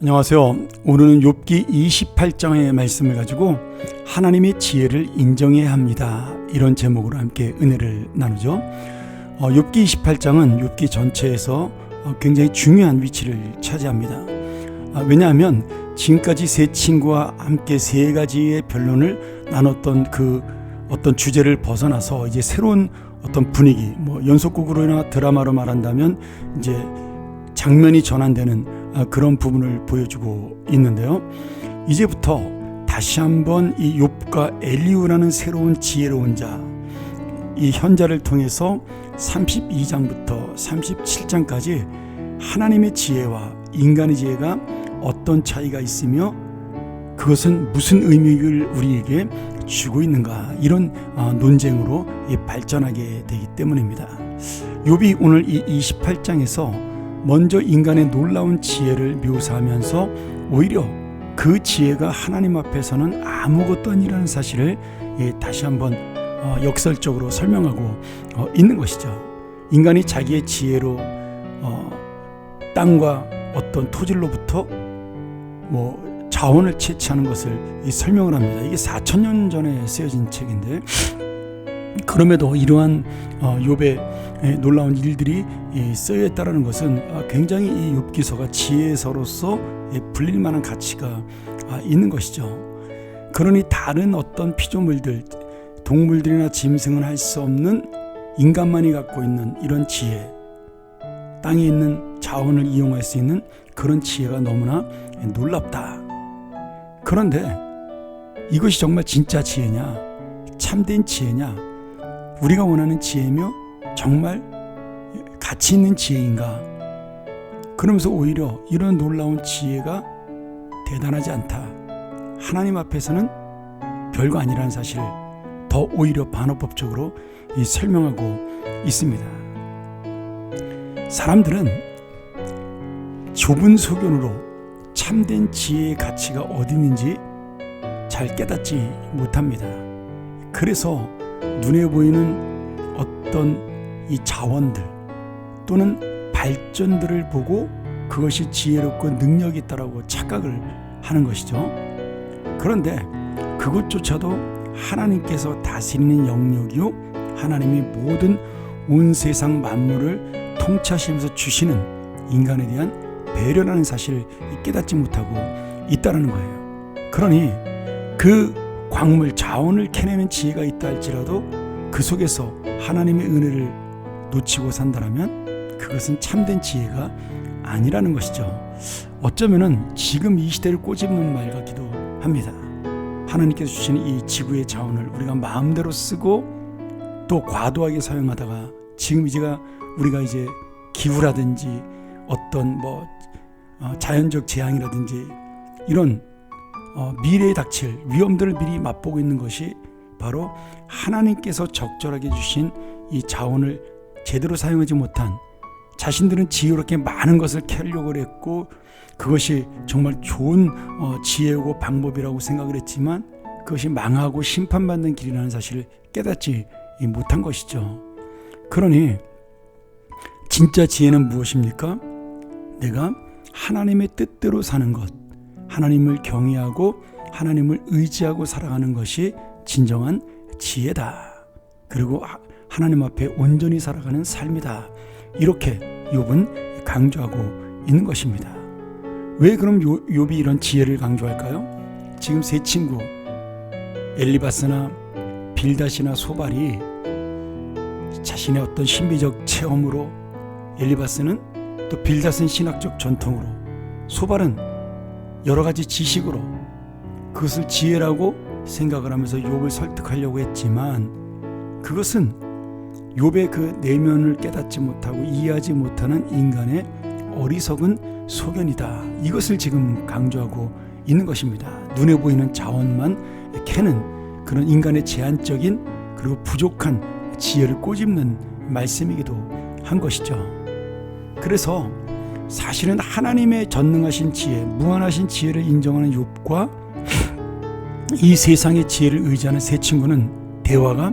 안녕하세요. 오늘은 욥기 28장의 말씀을 가지고 하나님의 지혜를 인정해야 합니다, 이런 제목으로 함께 은혜를 나누죠. 욥기 28장은 욥기 전체에서 굉장히 중요한 위치를 차지합니다. 왜냐하면 지금까지 세 친구와 함께 세 가지의 변론을 나눴던 그 어떤 주제를 벗어나서 이제 새로운 어떤 분위기, 연속극으로나 드라마로 말한다면 이제 장면이 전환되는 그런 부분을 보여주고 있는데요. 이제부터 다시 한번 이 욥과 엘리후라는 새로운 지혜로운 자, 이 현자를 통해서 32장부터 37장까지 하나님의 지혜와 인간의 지혜가 어떤 차이가 있으며 그것은 무슨 의미를 우리에게 주고 있는가, 이런 논쟁으로 발전하게 되기 때문입니다. 욥이 오늘 이 28장에서 먼저 인간의 놀라운 지혜를 묘사하면서 오히려 그 지혜가 하나님 앞에서는 아무것도 아니라는 사실을 다시 한번 역설적으로 설명하고 있는 것이죠. 인간이 자기의 지혜로 땅과 어떤 토질로부터 자원을 채취하는 것을 설명을 합니다. 이게 4,000년 전에 쓰여진 책인데, 그럼에도 이러한 욥의 놀라운 일들이 쓰여 있다는 것은 굉장히 이 욥기서가 지혜서로서 불릴 만한 가치가 있는 것이죠. 그러니 다른 어떤 피조물들, 동물들이나 짐승은 할 수 없는 인간만이 갖고 있는 이런 지혜, 땅에 있는 자원을 이용할 수 있는 그런 지혜가 너무나 놀랍다. 그런데 이것이 정말 진짜 지혜냐, 참된 지혜냐, 우리가 원하는 지혜며 정말 가치 있는 지혜인가? 그러면서 오히려 이런 놀라운 지혜가 대단하지 않다, 하나님 앞에서는 별거 아니라는 사실을 더 오히려 반어법적으로 설명하고 있습니다. 사람들은 좁은 소견으로 참된 지혜의 가치가 어디 있는지 잘 깨닫지 못합니다. 그래서 눈에 보이는 어떤 이 자원들 또는 발전들을 보고 그것이 지혜롭고 능력이 있다라고 착각을 하는 것이죠. 그런데 그것조차도 하나님께서 다스리는 영역이요, 하나님이 모든 온 세상 만물을 통치하시면서 주시는 인간에 대한 배려라는 사실을 깨닫지 못하고 있다는 거예요. 그러니 그 광물, 자원을 캐내는 지혜가 있다 할지라도 그 속에서 하나님의 은혜를 놓치고 산다면 그것은 참된 지혜가 아니라는 것이죠. 어쩌면은 지금 이 시대를 꼬집는 말 같기도 합니다. 하나님께서 주시는 이 지구의 자원을 우리가 마음대로 쓰고 또 과도하게 사용하다가 지금 우리가 이제 기후라든지 어떤 자연적 재앙이라든지 이런 미래에 닥칠 위험들을 미리 맛보고 있는 것이 바로 하나님께서 적절하게 주신 이 자원을 제대로 사용하지 못한, 자신들은 지혜롭게 많은 것을 캐려고 했고 그것이 정말 좋은 지혜고 방법이라고 생각을 했지만 그것이 망하고 심판받는 길이라는 사실을 깨닫지 못한 것이죠. 그러니 진짜 지혜는 무엇입니까? 내가 하나님의 뜻대로 사는 것, 하나님을 경외하고 하나님을 의지하고 살아가는 것이 진정한 지혜다. 그리고 하나님 앞에 온전히 살아가는 삶이다. 이렇게 욥은 강조하고 있는 것입니다. 왜 그럼 욥이 이런 지혜를 강조할까요? 지금 세 친구 엘리바스나 빌닷이나 소발이 자신의 어떤 신비적 체험으로, 엘리바스는 또 빌닷은 신학적 전통으로, 소발은 여러 가지 지식으로 그것을 지혜라고 생각을 하면서 욥을 설득하려고 했지만 그것은 욥의 그 내면을 깨닫지 못하고 이해하지 못하는 인간의 어리석은 소견이다. 이것을 지금 강조하고 있는 것입니다. 눈에 보이는 자원만 캐는 그런 인간의 제한적인 그리고 부족한 지혜를 꼬집는 말씀이기도 한 것이죠. 그래서 사실은 하나님의 전능하신 지혜, 무한하신 지혜를 인정하는 욥과 이 세상의 지혜를 의지하는 세 친구는 대화가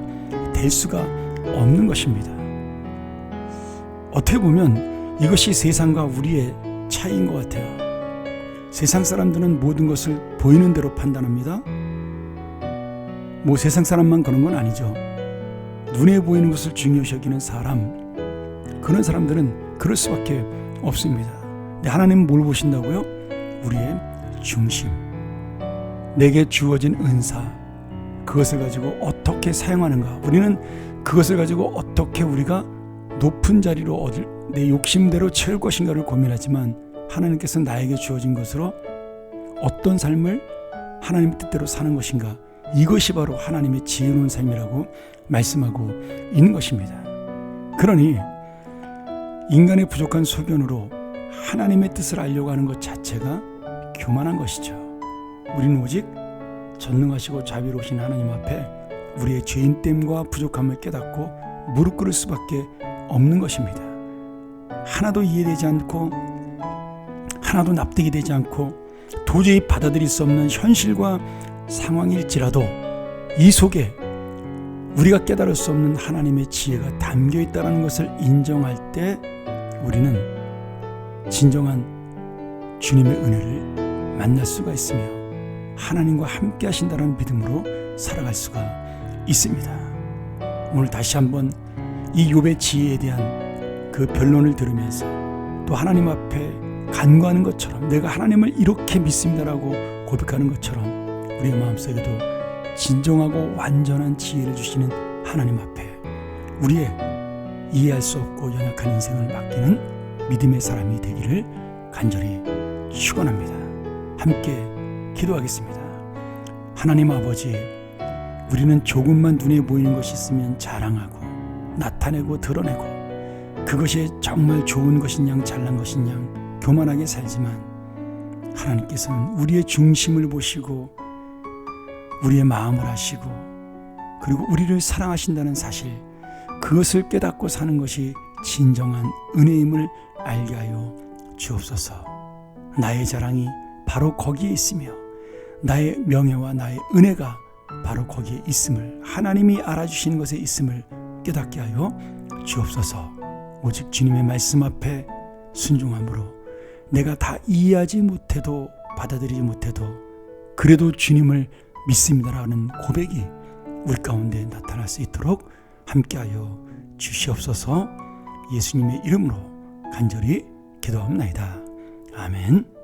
될 수가 없는 것입니다. 어떻게 보면 이것이 세상과 우리의 차이인 것 같아요. 세상 사람들은 모든 것을 보이는 대로 판단합니다. 뭐 세상 사람만 그런 건 아니죠. 눈에 보이는 것을 중요시 여기는 사람, 그런 사람들은 그럴 수밖에 없습니다. 근데 하나님은 뭘 보신다고요? 우리의 중심, 내게 주어진 은사, 그것을 가지고 어떻게 사용하는가. 우리는 그것을 가지고 어떻게 우리가 높은 자리로 내 욕심대로 채울 것인가를 고민하지만, 하나님께서 나에게 주어진 것으로 어떤 삶을 하나님의 뜻대로 사는 것인가, 이것이 바로 하나님의 지혜로운 삶이라고 말씀하고 있는 것입니다. 그러니 인간의 부족한 소견으로 하나님의 뜻을 알려고 하는 것 자체가 교만한 것이죠. 우리는 오직 전능하시고 자비로우신 하나님 앞에 우리의 죄인됨과 부족함을 깨닫고 무릎 꿇을 수밖에 없는 것입니다. 하나도 이해되지 않고 하나도 납득이 되지 않고 도저히 받아들일 수 없는 현실과 상황일지라도 이 속에 우리가 깨달을 수 없는 하나님의 지혜가 담겨 있다는 것을 인정할 때 우리는 진정한 주님의 은혜를 만날 수가 있으며 하나님과 함께 하신다는 믿음으로 살아갈 수가 있습니다. 오늘 다시 한번 이 욥의 지혜에 대한 그 변론을 들으면서 또 하나님 앞에 간구하는 것처럼, 내가 하나님을 이렇게 믿습니다라고 고백하는 것처럼 우리의 마음속에도 진정하고 완전한 지혜를 주시는 하나님 앞에 우리의 이해할 수 없고 연약한 인생을 맡기는 믿음의 사람이 되기를 간절히 축원합니다. 함께 기도하겠습니다. 하나님 아버지, 우리는 조금만 눈에 보이는 것이 있으면 자랑하고 나타내고 드러내고 그것이 정말 좋은 것인 양 잘난 것인 양 교만하게 살지만, 하나님께서는 우리의 중심을 보시고 우리의 마음을 아시고 그리고 우리를 사랑하신다는 사실, 그것을 깨닫고 사는 것이 진정한 은혜임을 알게 하여 주옵소서. 나의 자랑이 바로 거기에 있으며 나의 명예와 나의 은혜가 바로 거기에 있음을, 하나님이 알아주시는 것에 있음을 깨닫게 하여 주옵소서. 오직 주님의 말씀 앞에 순종함으로 내가 다 이해하지 못해도 받아들이지 못해도 그래도 주님을 믿습니다라는 고백이 우리 가운데 나타날 수 있도록 함께하여 주시옵소서. 예수님의 이름으로 간절히 기도합니다. 아멘.